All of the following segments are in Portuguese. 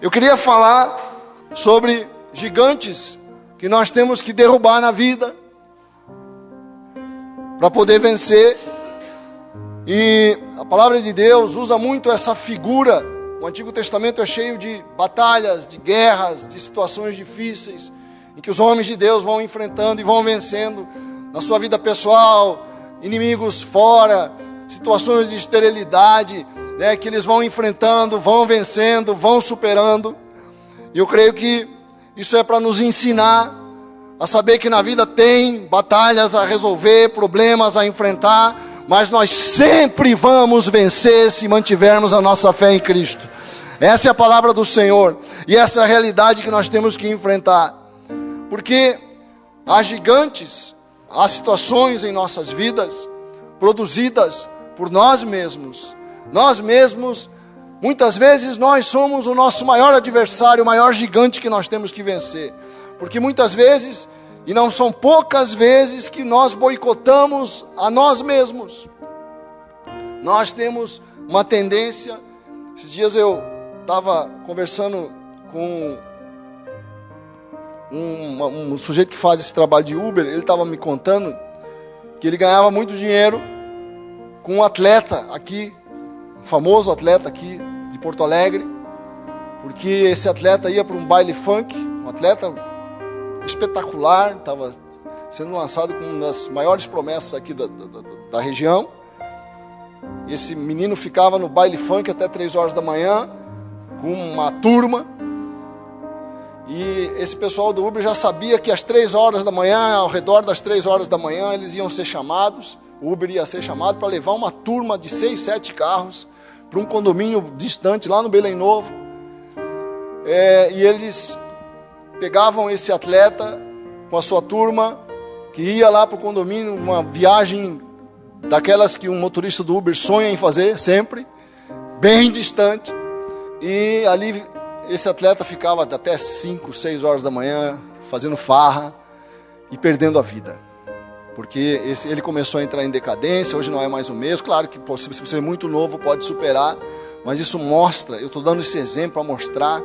Eu queria falar sobre gigantes que nós temos que derrubar na vida para poder vencer. E a palavra de Deus usa muito essa figura. O Antigo Testamento é cheio de batalhas, de guerras, de situações difíceis, em que os homens de Deus vão enfrentando e vão vencendo na sua vida pessoal, inimigos fora, situações de esterilidade, que eles vão enfrentando, vão vencendo, vão superando. E eu creio que isso é para nos ensinar a saber que na vida tem batalhas a resolver, problemas a enfrentar, mas nós sempre vamos vencer se mantivermos a nossa fé em Cristo. Essa é a palavra do Senhor, e essa é a realidade que nós temos que enfrentar. Porque há gigantes, há situações em nossas vidas produzidas por nós mesmos. Nós mesmos, muitas vezes nós somos o nosso maior adversário, o maior gigante que nós temos que vencer. Porque muitas vezes, e não são poucas vezes, que nós boicotamos a nós mesmos. Nós temos uma tendência. Esses dias eu estava conversando com um sujeito que faz esse trabalho de Uber. Ele estava me contando que ele ganhava muito dinheiro com um atleta aqui, um famoso atleta aqui de Porto Alegre, porque esse atleta ia para um baile funk, um atleta espetacular, estava sendo lançado como uma das maiores promessas aqui da região. Esse menino ficava no baile funk até 3 horas da manhã, com uma turma, e esse pessoal do Uber já sabia que às 3 horas da manhã, ao redor das 3 horas da manhã, eles iam ser chamados, o Uber ia ser chamado para levar uma turma de 6, 7 carros para um condomínio distante, lá no Belém Novo. E eles pegavam esse atleta com a sua turma, que ia lá para o condomínio, uma viagem daquelas que um motorista do Uber sonha em fazer, sempre, bem distante. E ali esse atleta ficava até 5, 6 horas da manhã, fazendo farra e perdendo a vida. Porque ele começou a entrar em decadência, hoje não é mais o mesmo. Claro que se você é muito novo, pode superar, mas isso mostra, eu estou dando esse exemplo para mostrar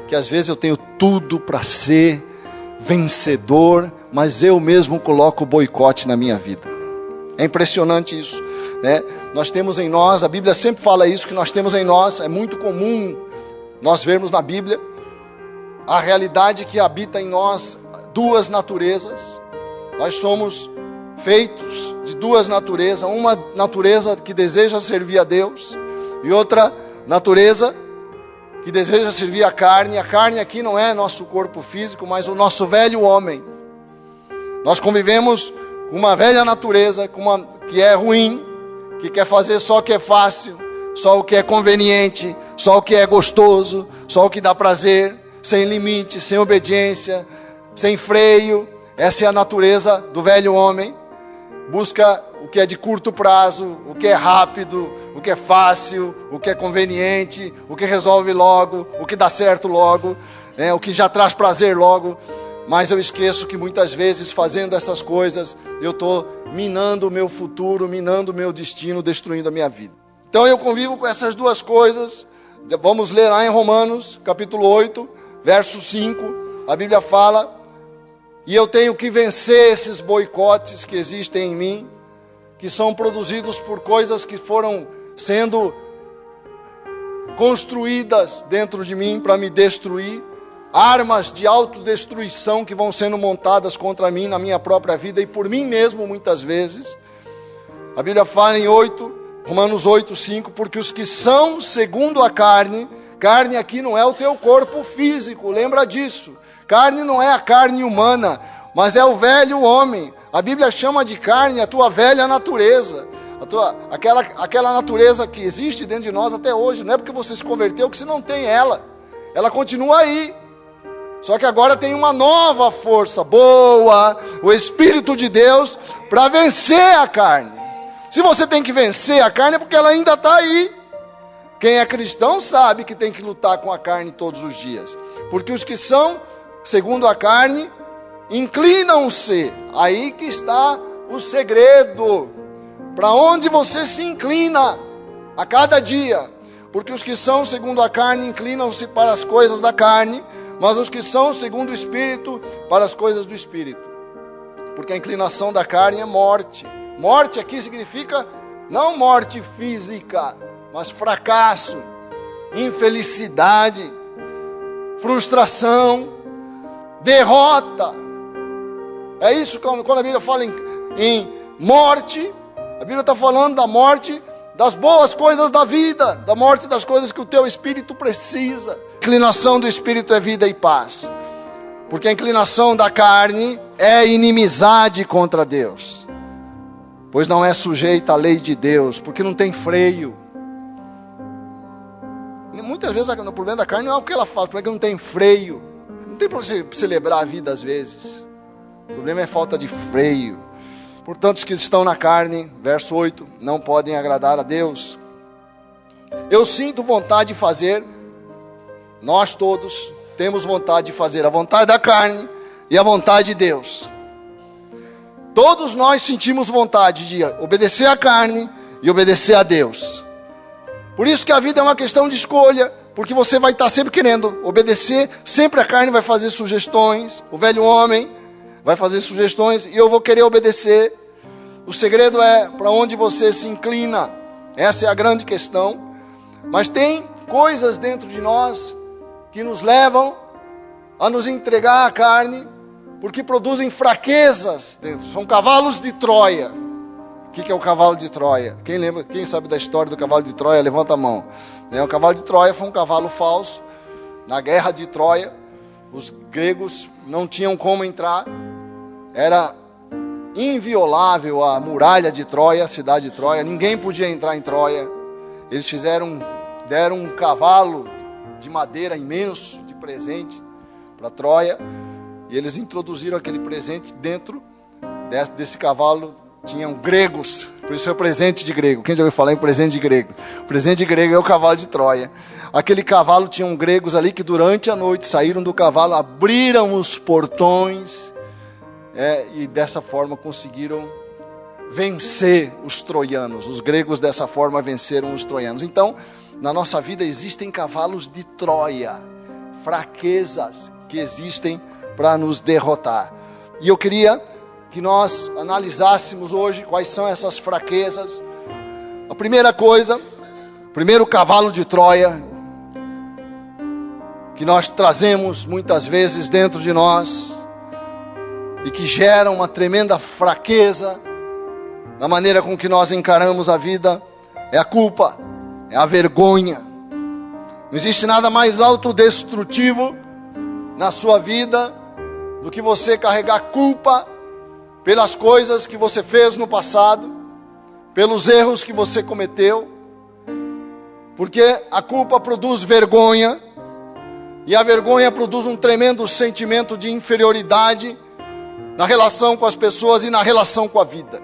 que às vezes eu tenho tudo para ser vencedor, mas eu mesmo coloco o boicote na minha vida. É impressionante isso, né? Nós temos em nós, a Bíblia sempre fala isso, que nós temos em nós, é muito comum nós vermos na Bíblia a realidade que habita em nós, 2 naturezas. Nós somos feitos de 2 naturezas, uma natureza que deseja servir a Deus e outra natureza que deseja servir a carne. A carne aqui não é nosso corpo físico, mas o nosso velho homem. Nós convivemos com uma velha natureza, que é ruim, que quer fazer só o que é fácil, só o que é conveniente, só o que é gostoso, só o que dá prazer, sem limite, sem obediência, sem freio. Essa é a natureza do velho homem. Busca o que é de curto prazo, o que é rápido, o que é fácil, o que é conveniente, o que resolve logo, o que dá certo logo, o que já traz prazer logo. Mas eu esqueço que muitas vezes, fazendo essas coisas, eu estou minando o meu futuro, minando o meu destino, destruindo a minha vida. Então eu convivo com essas 2 coisas. Vamos ler lá em Romanos, capítulo 8, verso 5. A Bíblia fala: e eu tenho que vencer esses boicotes que existem em mim, que são produzidos por coisas que foram sendo construídas dentro de mim para me destruir, armas de autodestruição que vão sendo montadas contra mim na minha própria vida e por mim mesmo muitas vezes. A Bíblia fala em Romanos 8, 5, porque os que são segundo a carne aqui não é o teu corpo físico, lembra disso. Carne não é a carne humana, mas é o velho homem. A Bíblia chama de carne a tua velha natureza, aquela natureza que existe dentro de nós até hoje. Não é porque você se converteu que você não tem ela continua aí. Só que agora tem uma nova força boa, o Espírito de Deus, para vencer a carne. Se você tem que vencer a carne é porque ela ainda está aí. Quem é cristão sabe que tem que lutar com a carne todos os dias. Porque os que são segundo a carne inclinam-se. Aí que está o segredo. Para onde você se inclina a cada dia. Porque os que são segundo a carne inclinam-se para as coisas da carne, mas os que são segundo o Espírito, para as coisas do Espírito. Porque a inclinação da carne é morte. Morte aqui significa não morte física, mas fracasso, infelicidade, frustração, derrota. É isso quando a Bíblia fala em morte, a Bíblia está falando da morte das boas coisas da vida, da morte das coisas que o teu espírito precisa. A inclinação do espírito é vida e paz, porque a inclinação da carne é inimizade contra Deus, pois não é sujeita à lei de Deus, porque não tem freio. Muitas vezes o problema da carne não é o que ela faz, o problema é que não tem freio. Não tem para você celebrar a vida às vezes. O problema é falta de freio. Portanto, os que estão na carne, verso 8, não podem agradar a Deus. Eu sinto vontade de fazer, nós todos temos vontade de fazer a vontade da carne e a vontade de Deus. Todos nós sentimos vontade de obedecer à carne e obedecer a Deus. Por isso que a vida é uma questão de escolha, porque você vai estar sempre querendo obedecer, sempre a carne vai fazer sugestões, o velho homem vai fazer sugestões e eu vou querer obedecer. O segredo é para onde você se inclina. Essa é a grande questão. Mas tem coisas dentro de nós que nos levam a nos entregar à carne, porque produzem fraquezas dentro. São cavalos de Troia. O que é o cavalo de Troia? Quem lembra? Quem sabe da história do cavalo de Troia? Levanta a mão. O cavalo de Troia foi um cavalo falso. Na guerra de Troia, os gregos não tinham como entrar. Era inviolável a muralha de Troia, a cidade de Troia. Ninguém podia entrar em Troia. Eles deram um cavalo de madeira imenso de presente para Troia. E eles introduziram aquele presente dentro desse cavalo. Tinham gregos, por isso é o presente de grego. Quem já ouviu falar em presente de grego? O presente de grego é o cavalo de Troia. Aquele cavalo tinham gregos ali que durante a noite saíram do cavalo, abriram os portões, e dessa forma conseguiram vencer os troianos. Os gregos dessa forma venceram os troianos. Então, na nossa vida existem cavalos de Troia, fraquezas que existem para nos derrotar. E eu queria que nós analisássemos hoje quais são essas fraquezas. A primeira coisa, primeiro cavalo de Troia, que nós trazemos muitas vezes dentro de nós, e que gera uma tremenda fraqueza na maneira com que nós encaramos a vida, é a culpa, é a vergonha. Não existe nada mais autodestrutivo na sua vida do que você carregar culpa pelas coisas que você fez no passado, pelos erros que você cometeu, porque a culpa produz vergonha, e a vergonha produz um tremendo sentimento de inferioridade na relação com as pessoas e na relação com a vida.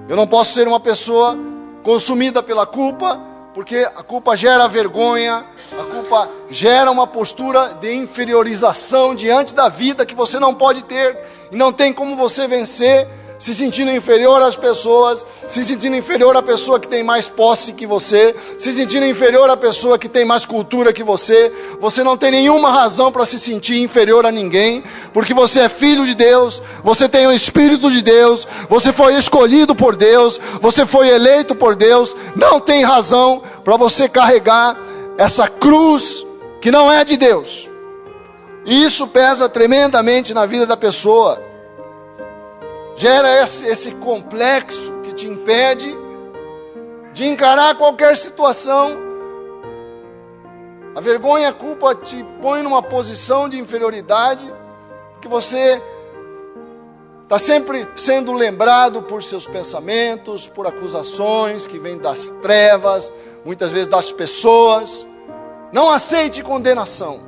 Eu não posso ser uma pessoa consumida pela culpa, porque a culpa gera vergonha, a culpa gera uma postura de inferiorização diante da vida que você não pode ter, e não tem como você vencer se sentindo inferior às pessoas, se sentindo inferior à pessoa que tem mais posse que você, se sentindo inferior à pessoa que tem mais cultura que você. Você não tem nenhuma razão para se sentir inferior a ninguém, porque você é filho de Deus, você tem o Espírito de Deus, você foi escolhido por Deus, você foi eleito por Deus. Não tem razão para você carregar essa cruz que não é de Deus. E isso pesa tremendamente na vida da pessoa. Gera esse complexo que te impede de encarar qualquer situação. A vergonha e a culpa te põe numa posição de inferioridade, porque você está sempre sendo lembrado por seus pensamentos, por acusações que vêm das trevas, muitas vezes das pessoas. Não aceite condenação,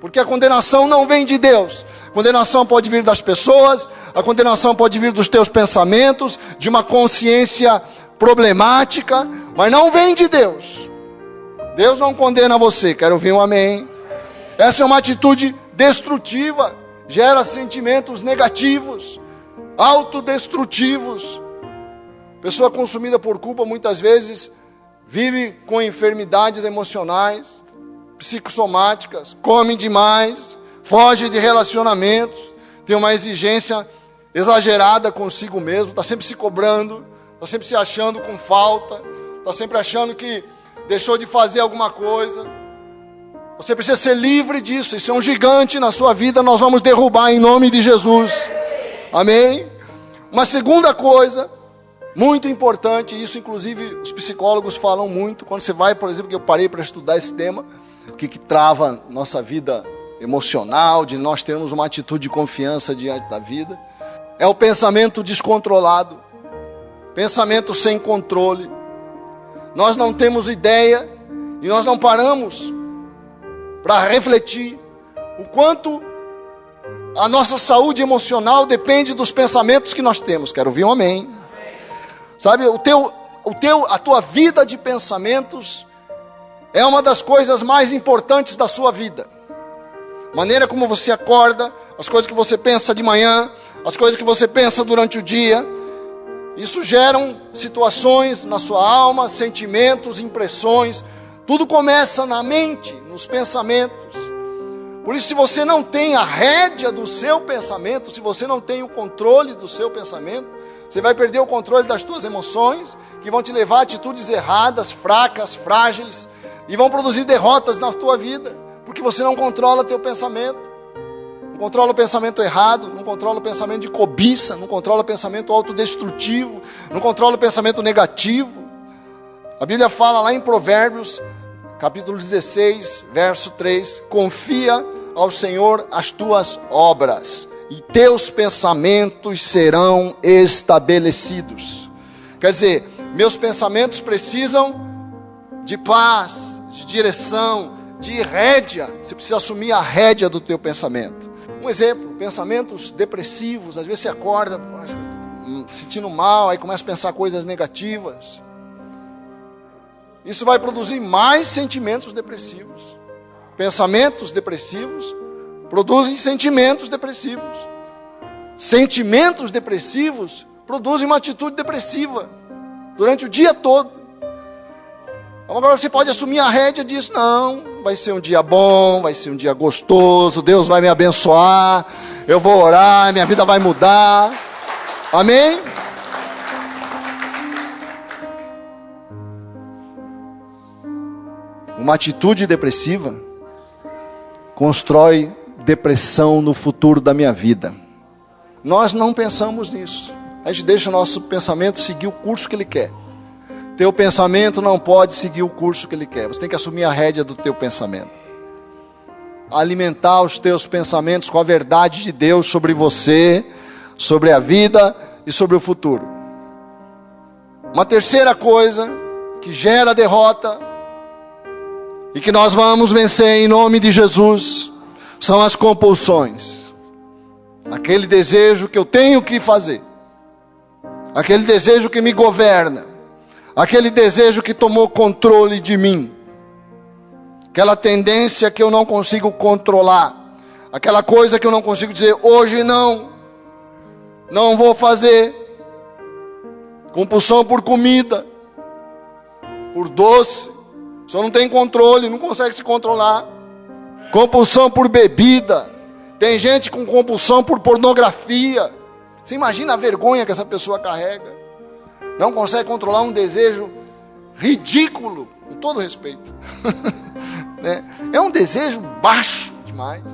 porque a condenação não vem de Deus. A condenação pode vir das pessoas, a condenação pode vir dos teus pensamentos, de uma consciência problemática, mas não vem de Deus. Deus não condena você. Quero ouvir um amém. Essa é uma atitude destrutiva, gera sentimentos negativos, autodestrutivos. Pessoa consumida por culpa muitas vezes vive com enfermidades emocionais, psicossomáticas, come demais, foge de relacionamentos, tem uma exigência exagerada consigo mesmo, está sempre se cobrando, está sempre se achando com falta, está sempre achando que deixou de fazer alguma coisa. Você precisa ser livre disso. Isso é um gigante na sua vida, nós vamos derrubar em nome de Jesus. Amém? Uma segunda coisa, muito importante, isso inclusive os psicólogos falam muito, quando você vai, por exemplo, que eu parei para estudar esse tema, o que trava nossa vida emocional, de nós termos uma atitude de confiança diante da vida, é o pensamento descontrolado, pensamento sem controle. Nós não temos ideia e nós não paramos para refletir o quanto a nossa saúde emocional depende dos pensamentos que nós temos. Quero ouvir um amém. Sabe, a tua vida de pensamentos é uma das coisas mais importantes da sua vida. A maneira como você acorda, as coisas que você pensa de manhã, as coisas que você pensa durante o dia, isso geram situações na sua alma, sentimentos, impressões. Tudo começa na mente, nos pensamentos. Por isso, se você não tem a rédea do seu pensamento, se você não tem o controle do seu pensamento, você vai perder o controle das suas emoções, que vão te levar a atitudes erradas, fracas, frágeis, e vão produzir derrotas na tua vida, porque você não controla teu pensamento. Não controla o pensamento errado, não controla o pensamento de cobiça, não controla o pensamento autodestrutivo, não controla o pensamento negativo. A Bíblia fala lá em Provérbios, capítulo 16, verso 3, confia ao Senhor as tuas obras, e teus pensamentos serão estabelecidos. Quer dizer, meus pensamentos precisam de paz, de direção, de rédea. Você precisa assumir a rédea do teu pensamento. Um exemplo, pensamentos depressivos. Às vezes você acorda sentindo mal, aí começa a pensar coisas negativas. Isso vai produzir mais sentimentos depressivos. Pensamentos depressivos produzem sentimentos depressivos. Sentimentos depressivos produzem uma atitude depressiva durante o dia todo. Agora você pode assumir a rédea disso. Não, vai ser um dia bom, vai ser um dia gostoso, Deus vai me abençoar, eu vou orar, minha vida vai mudar. Amém? Uma atitude depressiva constrói depressão no futuro da minha vida. Nós não pensamos nisso. A gente deixa o nosso pensamento seguir o curso que ele quer. Teu pensamento não pode seguir o curso que ele quer. Você tem que assumir a rédea do teu pensamento. Alimentar os teus pensamentos com a verdade de Deus sobre você, sobre a vida e sobre o futuro. Uma terceira coisa que gera derrota e que nós vamos vencer em nome de Jesus são as compulsões. Aquele desejo que eu tenho que fazer. Aquele desejo que me governa. Aquele desejo que tomou controle de mim. Aquela tendência que eu não consigo controlar. Aquela coisa que eu não consigo dizer, hoje não. Não vou fazer. Compulsão por comida. Por doce. O senhor não tem controle, não consegue se controlar. Compulsão por bebida. Tem gente com compulsão por pornografia. Você imagina a vergonha que essa pessoa carrega. Não consegue controlar um desejo ridículo, com todo respeito. É um desejo baixo demais.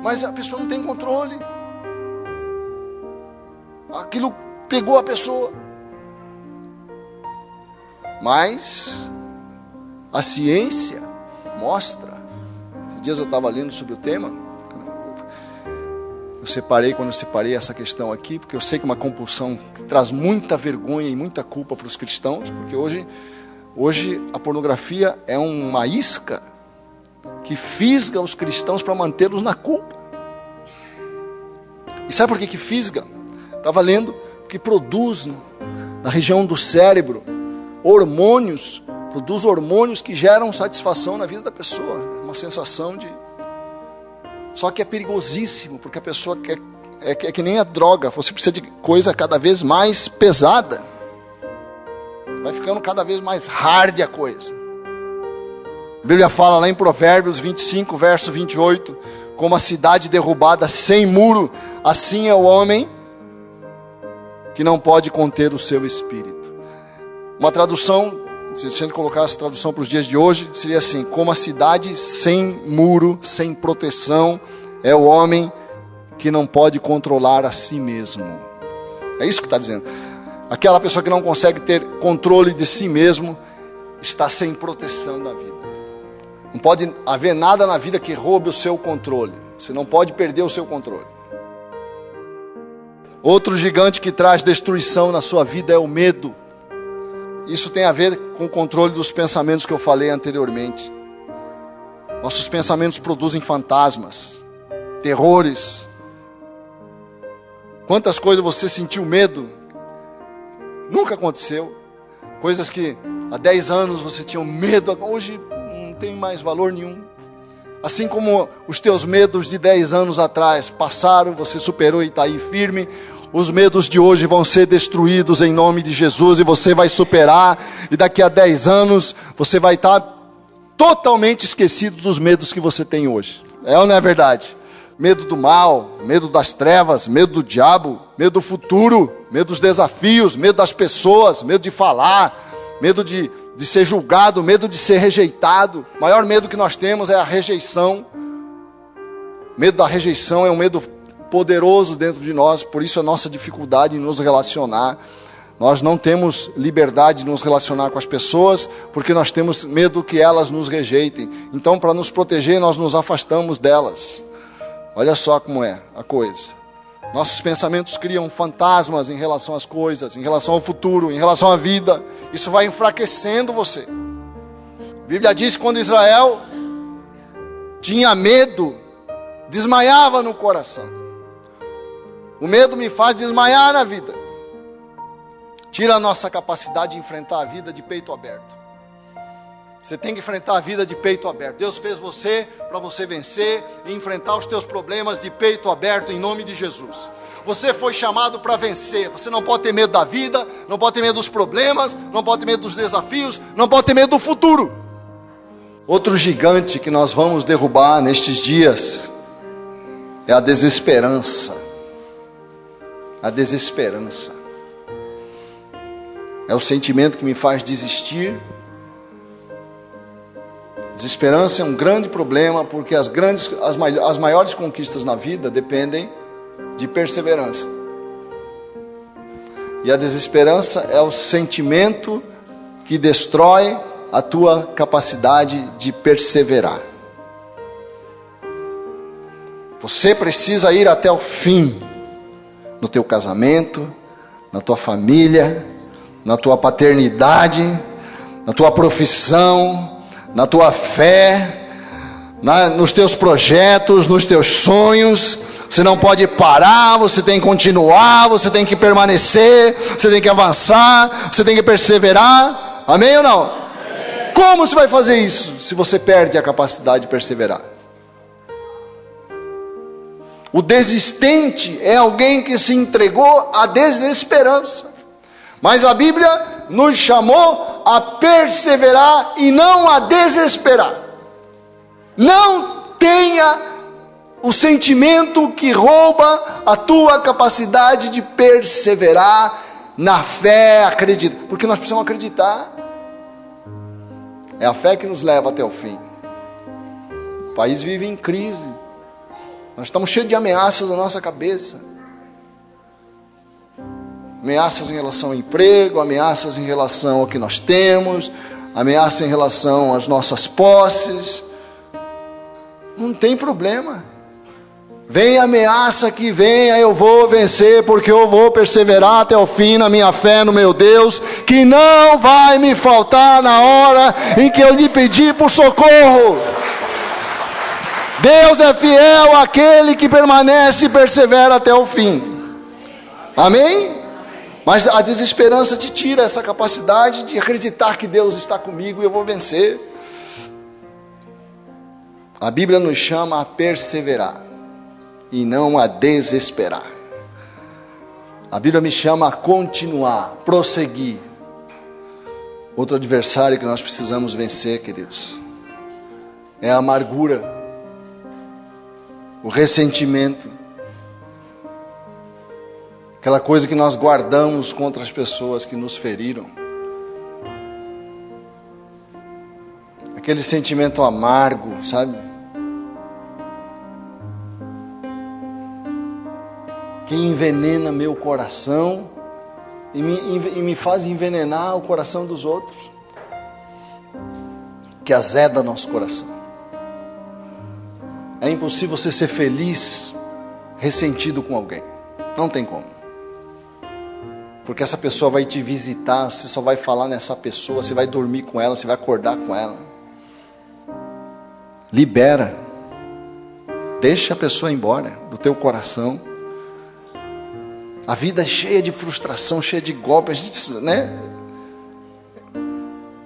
Mas a pessoa não tem controle. Aquilo pegou a pessoa. Mas a ciência mostra. Esses dias eu estava lendo sobre o tema. Quando eu separei essa questão aqui, porque eu sei que é uma compulsão que traz muita vergonha e muita culpa para os cristãos, porque hoje a pornografia é uma isca que fisga os cristãos para mantê-los na culpa. E sabe por que fisga? Estava lendo, porque produz na região do cérebro hormônios, produz hormônios que geram satisfação na vida da pessoa, uma sensação de... Só que é perigosíssimo, porque a pessoa quer, é que nem a droga, você precisa de coisa cada vez mais pesada. ficando cada vez mais hard a coisa. A Bíblia fala lá em Provérbios 25, verso 28, como a cidade derrubada sem muro, assim é o homem que não pode conter o seu espírito. Uma tradução, se a gente colocar essa tradução para os dias de hoje, seria assim: como a cidade sem muro, sem proteção, é o homem que não pode controlar a si mesmo. É isso que está dizendo. Aquela pessoa que não consegue ter controle de si mesmo, está sem proteção da vida. Não pode haver nada na vida que roube o seu controle. Você não pode perder o seu controle. Outro gigante que traz destruição na sua vida é o medo. Isso tem a ver com o controle dos pensamentos que eu falei anteriormente. Nossos pensamentos produzem fantasmas, terrores. Quantas coisas você sentiu medo? Nunca aconteceu. Coisas que há 10 anos você tinha medo, hoje não tem mais valor nenhum. Assim como os teus medos de 10 anos atrás passaram, você superou e está aí firme, os medos de hoje vão ser destruídos em nome de Jesus e você vai superar. E daqui a 10 anos você vai estar totalmente esquecido dos medos que você tem hoje. É ou não é verdade? Medo do mal, medo das trevas, medo do diabo, medo do futuro, medo dos desafios, medo das pessoas, medo de falar, medo de ser julgado, medo de ser rejeitado. O maior medo que nós temos é a rejeição. Medo da rejeição é um medo poderoso dentro de nós, por isso a nossa dificuldade em nos relacionar. Nós não temos liberdade de nos relacionar com as pessoas, porque nós temos medo que elas nos rejeitem. Então, para nos proteger, nós nos afastamos delas. Olha só como é a coisa. Nossos pensamentos criam fantasmas em relação às coisas, em relação ao futuro, em relação à vida. Isso vai enfraquecendo você. A Bíblia diz que quando Israel tinha medo, desmaiava no coração. O medo me faz desmaiar na vida. Tira a nossa capacidade de enfrentar a vida de peito aberto. Você tem que enfrentar a vida de peito aberto. Deus fez você para você vencer e enfrentar os teus problemas de peito aberto em nome de Jesus. Você foi chamado para vencer. Você não pode ter medo da vida, não pode ter medo dos problemas, não pode ter medo dos desafios, não pode ter medo do futuro. Outro gigante que nós vamos derrubar nestes dias é a desesperança. A desesperança é o sentimento que me faz desistir. Desesperança é um grande problema, porque as maiores conquistas na vida dependem de perseverança. E a desesperança é o sentimento que destrói a tua capacidade de perseverar. Você precisa ir até o fim, no teu casamento, na tua família, na tua paternidade, na tua profissão, na tua fé, nos teus projetos, nos teus sonhos. Você não pode parar, você tem que continuar, você tem que permanecer, você tem que avançar, você tem que perseverar. Amém ou não? Amém. Como você vai fazer isso se você perde a capacidade de perseverar? O desistente é alguém que se entregou à desesperança. Mas a Bíblia nos chamou a perseverar e não a desesperar. Não tenha o sentimento que rouba a tua capacidade de perseverar na fé, acreditar. Porque nós precisamos acreditar. É a fé que nos leva até o fim. O país vive em crise. Nós estamos cheios de ameaças na nossa cabeça. Ameaças em relação ao emprego, ameaças em relação ao que nós temos, ameaças em relação às nossas posses. Não tem problema. Vem a ameaça que venha, eu vou vencer, porque eu vou perseverar até o fim na minha fé no meu Deus, que não vai me faltar na hora em que eu lhe pedir por socorro. Deus é fiel àquele que permanece e persevera até o fim. Amém? Mas a desesperança te tira essa capacidade de acreditar que Deus está comigo e eu vou vencer. A Bíblia nos chama a perseverar e não a desesperar. A Bíblia me chama a continuar, prosseguir. Outro adversário que nós precisamos vencer, queridos, é a amargura, o ressentimento, aquela coisa que nós guardamos contra as pessoas que nos feriram, aquele sentimento amargo, sabe? Que envenena meu coração e me faz envenenar o coração dos outros, que azeda nosso coração. É impossível você ser feliz ressentido com alguém, não tem como, porque essa pessoa vai te visitar, você só vai falar nessa pessoa, você vai dormir com ela, você vai acordar com ela. Libera, deixa a pessoa embora do teu coração. A vida é cheia de frustração, cheia de golpes, né?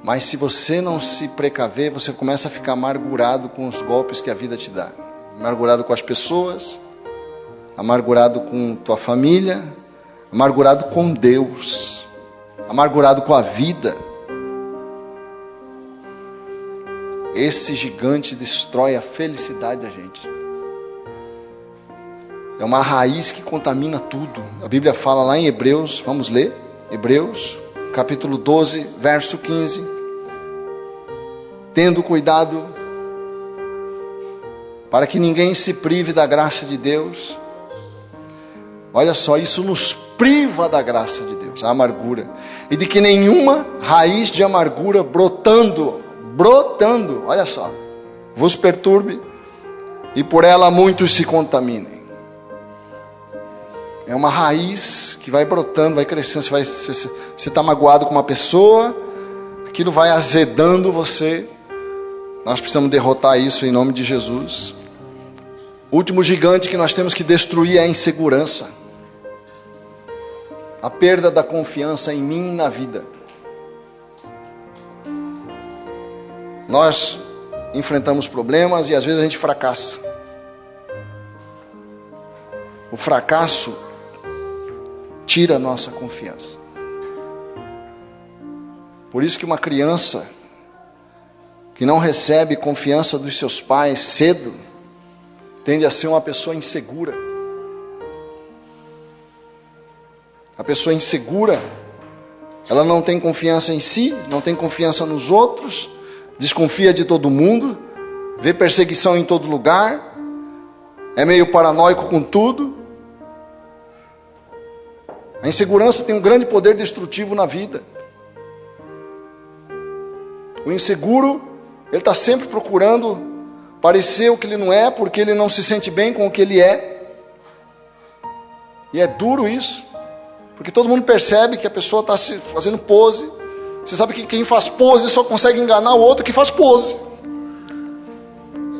Mas se você não se precaver, você começa a ficar amargurado com os golpes que a vida te dá. Amargurado com as pessoas, amargurado com tua família, amargurado com Deus, amargurado com a vida. Esse gigante destrói a felicidade da gente. É uma raiz que contamina tudo. A Bíblia fala lá em Hebreus, vamos ler? Hebreus, capítulo 12, verso 15. Tendo cuidado para que ninguém se prive da graça de Deus. Olha só, isso nos priva da graça de Deus, a amargura. E de que nenhuma raiz de amargura brotando, olha só, vos perturbe e por ela muitos se contaminem. É uma raiz que vai brotando, vai crescendo. Você está magoado com uma pessoa, aquilo vai azedando você. Nós precisamos derrotar isso em nome de Jesus. O último gigante que nós temos que destruir é a insegurança, a perda da confiança em mim e na vida. Nós enfrentamos problemas e às vezes a gente fracassa. O fracasso tira a nossa confiança. Por isso que uma criança que não recebe confiança dos seus pais cedo, tende a ser uma pessoa insegura. A pessoa insegura, ela não tem confiança em si, não tem confiança nos outros, desconfia de todo mundo, vê perseguição em todo lugar, é meio paranoico com tudo. A insegurança tem um grande poder destrutivo na vida. O inseguro, ele está sempre procurando parecer o que ele não é, porque ele não se sente bem com o que ele é. E é duro isso, porque todo mundo percebe que a pessoa está se fazendo pose. Você sabe que quem faz pose só consegue enganar o outro que faz pose.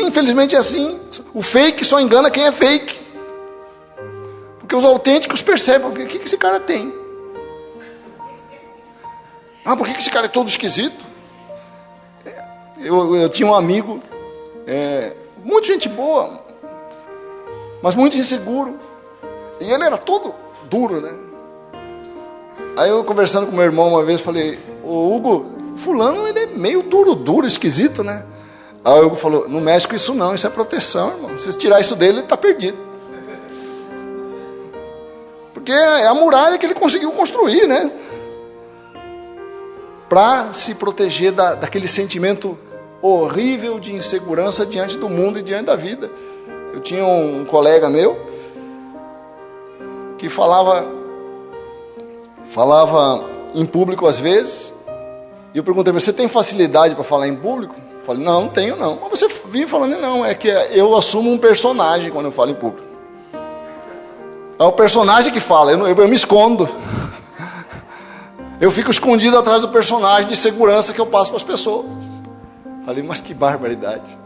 Infelizmente é assim. O fake só engana quem é fake. Porque os autênticos percebem o que esse cara tem. Ah, por que esse cara é todo esquisito? Eu tinha um amigo, muito gente boa, mas muito inseguro. E ele era todo duro, né? Aí eu conversando com meu irmão uma vez, falei: ô Hugo, fulano ele é meio duro, esquisito, né? Aí o Hugo falou: não mexe com isso não, isso é proteção, irmão. Se você tirar isso dele, ele está perdido. Porque é a muralha que ele conseguiu construir, né? Para se proteger daquele sentimento horrível de insegurança diante do mundo e diante da vida. Eu tinha um colega meu que falava em público às vezes, e eu perguntei: você tem facilidade para falar em público? Eu falei: não tenho não. Mas você vive falando? Não, é que eu assumo um personagem quando eu falo em público. É o personagem que fala, eu me escondo. Eu fico escondido atrás do personagem de segurança que eu passo para as pessoas. Falei: mas que barbaridade.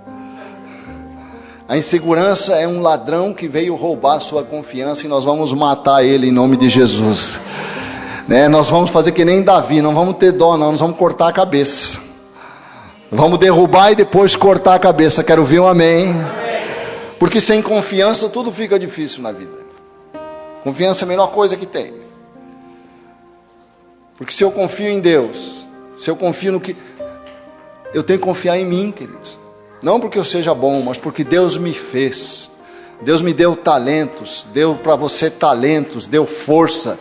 A insegurança é um ladrão que veio roubar a sua confiança e nós vamos matar ele em nome de Jesus. Né? Nós vamos fazer que nem Davi, não vamos ter dó não, nós vamos cortar a cabeça. Vamos derrubar e depois cortar a cabeça. Quero ouvir um amém. Porque sem confiança tudo fica difícil na vida. Confiança é a melhor coisa que tem. Porque se eu confio em Deus, Se eu confio no que... Eu tenho que confiar em mim, queridos. Não porque eu seja bom, mas porque Deus me fez. Deus me deu talentos, deu para você talentos, deu força.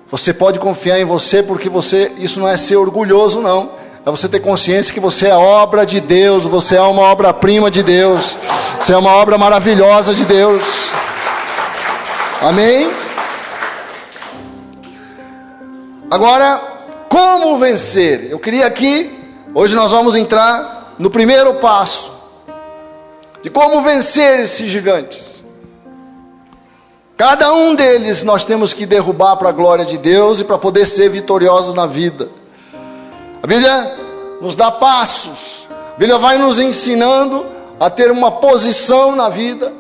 Você pode confiar em você porque isso não é ser orgulhoso, não. É você ter consciência que você é obra de Deus, você é uma obra-prima de Deus, você é uma obra maravilhosa de Deus. Amém? Agora, como vencer? Eu queria aqui, hoje nós vamos entrar no primeiro passo de como vencer esses gigantes. Cada um deles nós temos que derrubar para a glória de Deus e para poder ser vitoriosos na vida. A Bíblia nos dá passos, a Bíblia vai nos ensinando a ter uma posição na vida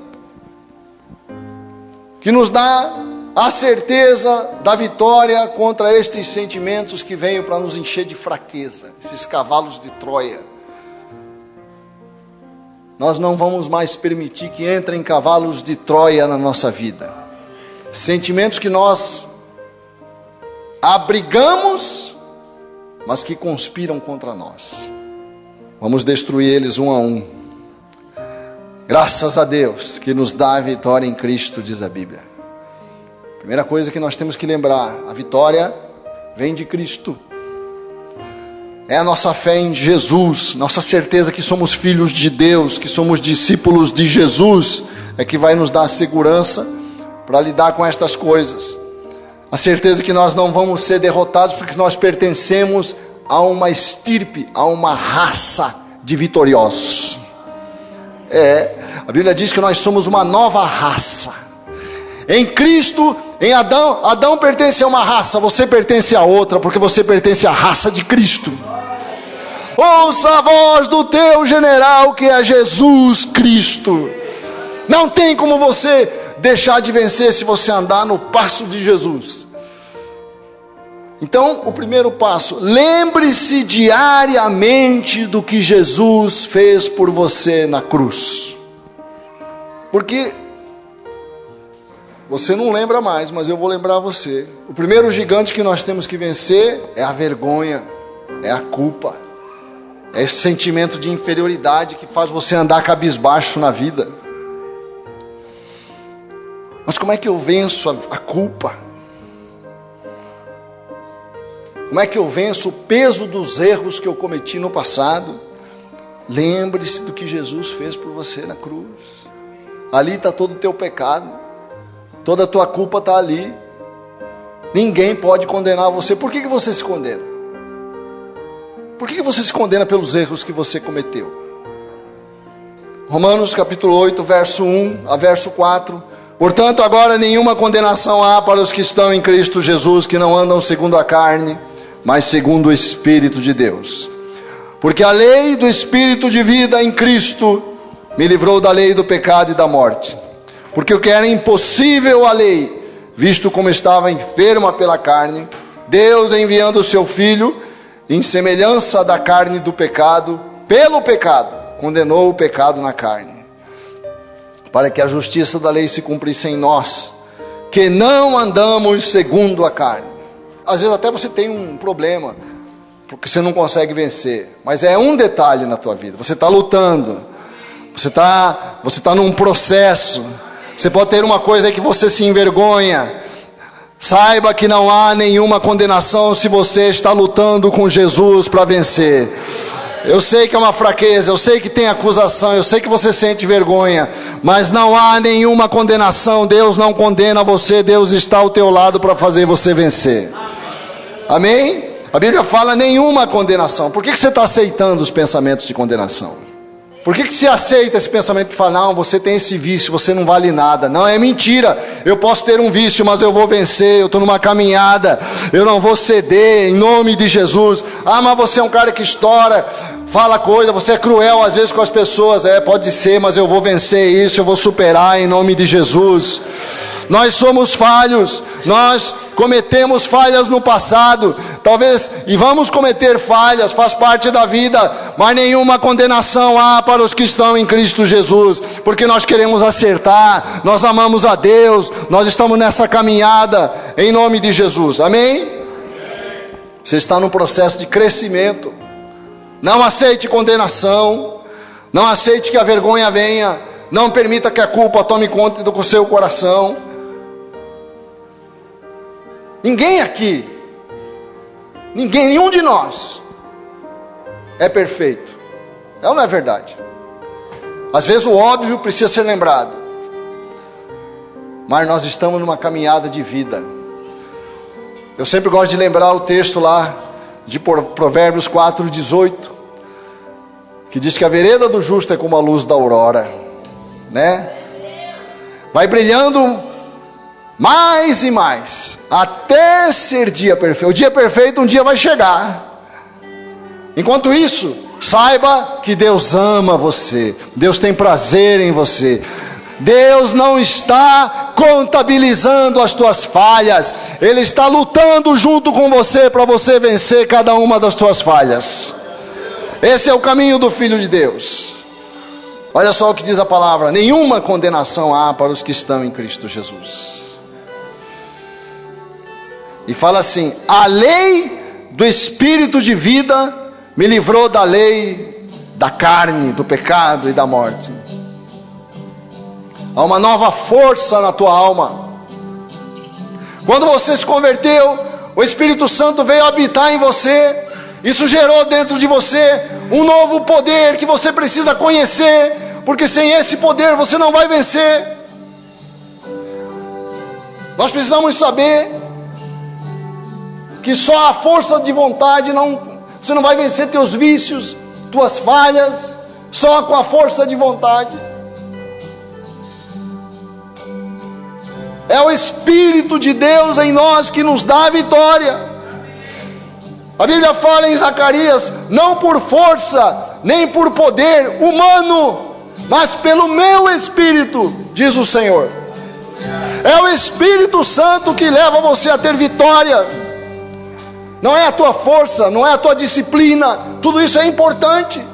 que nos dá a certeza da vitória contra estes sentimentos que vêm para nos encher de fraqueza, esses cavalos de Troia. Nós não vamos mais permitir que entrem cavalos de Troia na nossa vida. Sentimentos que nós abrigamos, mas que conspiram contra nós. Vamos destruir eles um a um. Graças a Deus que nos dá a vitória em Cristo, diz a Bíblia. Primeira coisa que nós temos que lembrar, a vitória vem de Cristo. É a nossa fé em Jesus, nossa certeza que somos filhos de Deus, que somos discípulos de Jesus, é que vai nos dar a segurança para lidar com estas coisas. A certeza que nós não vamos ser derrotados porque nós pertencemos a uma estirpe, a uma raça de vitoriosos. A Bíblia diz que nós somos uma nova raça. Em Cristo, em Adão pertence a uma raça, você pertence a outra, porque você pertence à raça de Cristo. Ouça a voz do teu general, que é Jesus Cristo. Não tem como você deixar de vencer se você andar no passo de Jesus. Então, o primeiro passo, lembre-se diariamente do que Jesus fez por você na cruz. Porque você não lembra mais, mas eu vou lembrar você. O primeiro gigante que nós temos que vencer é a vergonha, é a culpa. É esse sentimento de inferioridade que faz você andar cabisbaixo na vida. Mas como é que eu venço a culpa? Como é que eu venço o peso dos erros que eu cometi no passado? Lembre-se do que Jesus fez por você na cruz. Ali está todo o teu pecado. Toda a tua culpa está ali. Ninguém pode condenar você. Por que você se condena? Por que você se condena pelos erros que você cometeu? Romanos capítulo 8, verso 1 a verso 4. Portanto, agora nenhuma condenação há para os que estão em Cristo Jesus, que não andam segundo a carne, mas segundo o Espírito de Deus. Porque a lei do Espírito de vida em Cristo me livrou da lei do pecado e da morte. Porque o que era impossível à lei, visto como estava enferma pela carne, Deus, enviando o seu Filho, em semelhança da carne do pecado, pelo pecado, condenou o pecado na carne, para que a justiça da lei se cumprisse em nós, que não andamos segundo a carne. Às vezes até você tem um problema, porque você não consegue vencer, mas é um detalhe na tua vida, você está lutando, você está num processo, você pode ter uma coisa aí que você se envergonha. Saiba que não há nenhuma condenação se você está lutando com Jesus para vencer. Eu sei que é uma fraqueza, eu sei que tem acusação, eu sei que você sente vergonha, mas não há nenhuma condenação. Deus não condena você, Deus está ao teu lado para fazer você vencer. Amém? A Bíblia fala nenhuma condenação. Por que você está aceitando os pensamentos de condenação? Por que você aceita esse pensamento que fala, não, você tem esse vício, você não vale nada? Não, é mentira. Eu posso ter um vício, mas eu vou vencer, eu estou numa caminhada, eu não vou ceder, em nome de Jesus. Ah, mas você é um cara que estoura, fala coisa, você é cruel às vezes com as pessoas. Pode ser, mas eu vou vencer isso, eu vou superar em nome de Jesus. Nós somos falhos, nós cometemos falhas no passado, talvez, e vamos cometer falhas, faz parte da vida, mas nenhuma condenação há para os que estão em Cristo Jesus, porque nós queremos acertar, nós amamos a Deus, nós estamos nessa caminhada, em nome de Jesus, amém? Você está num processo de crescimento. Não aceite condenação. Não aceite que a vergonha venha. Não permita que a culpa tome conta do seu coração. Ninguém aqui, nenhum de nós é perfeito. É ou não é verdade? Às vezes o óbvio precisa ser lembrado. Mas nós estamos numa caminhada de vida. Eu sempre gosto de lembrar o texto lá de Provérbios 4:18, que diz que a vereda do justo é como a luz da aurora, né? Vai brilhando mais e mais, até ser dia perfeito. O dia perfeito um dia vai chegar. Enquanto isso, saiba que Deus ama você. Deus tem prazer em você. Deus não está contabilizando as tuas falhas. Ele está lutando junto com você para você vencer cada uma das tuas falhas. Esse é o caminho do Filho de Deus. Olha só o que diz a palavra: nenhuma condenação há para os que estão em Cristo Jesus. E fala assim: a lei do Espírito de vida me livrou da lei da carne, do pecado e da morte. Há uma nova força na tua alma. Quando você se converteu, o Espírito Santo veio habitar em você. Isso gerou dentro de você um novo poder que você precisa conhecer, porque sem esse poder você não vai vencer. Nós precisamos saber que só a força de vontade você não vai vencer teus vícios, tuas falhas, só com a força de vontade. É o Espírito de Deus em nós que nos dá a vitória. A Bíblia fala em Zacarias: não por força, nem por poder humano, mas pelo meu Espírito, diz o Senhor. É o Espírito Santo que leva você a ter vitória. Não é a tua força, não é a tua disciplina. Tudo isso é importante,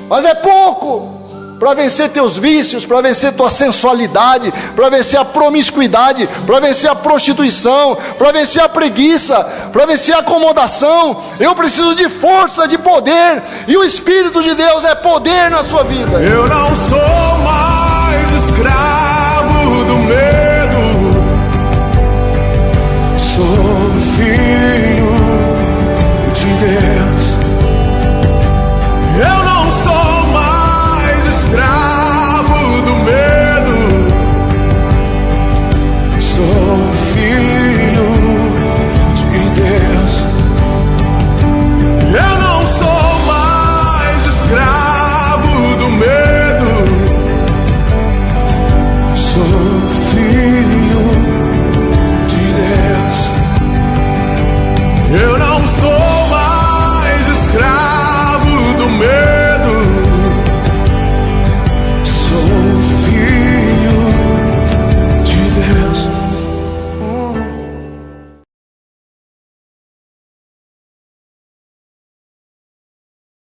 mas é pouco para vencer teus vícios, para vencer tua sensualidade, para vencer a promiscuidade, para vencer a prostituição, para vencer a preguiça, para vencer a acomodação. Eu preciso de força, de poder, e o Espírito de Deus é poder na sua vida. Eu não sou mais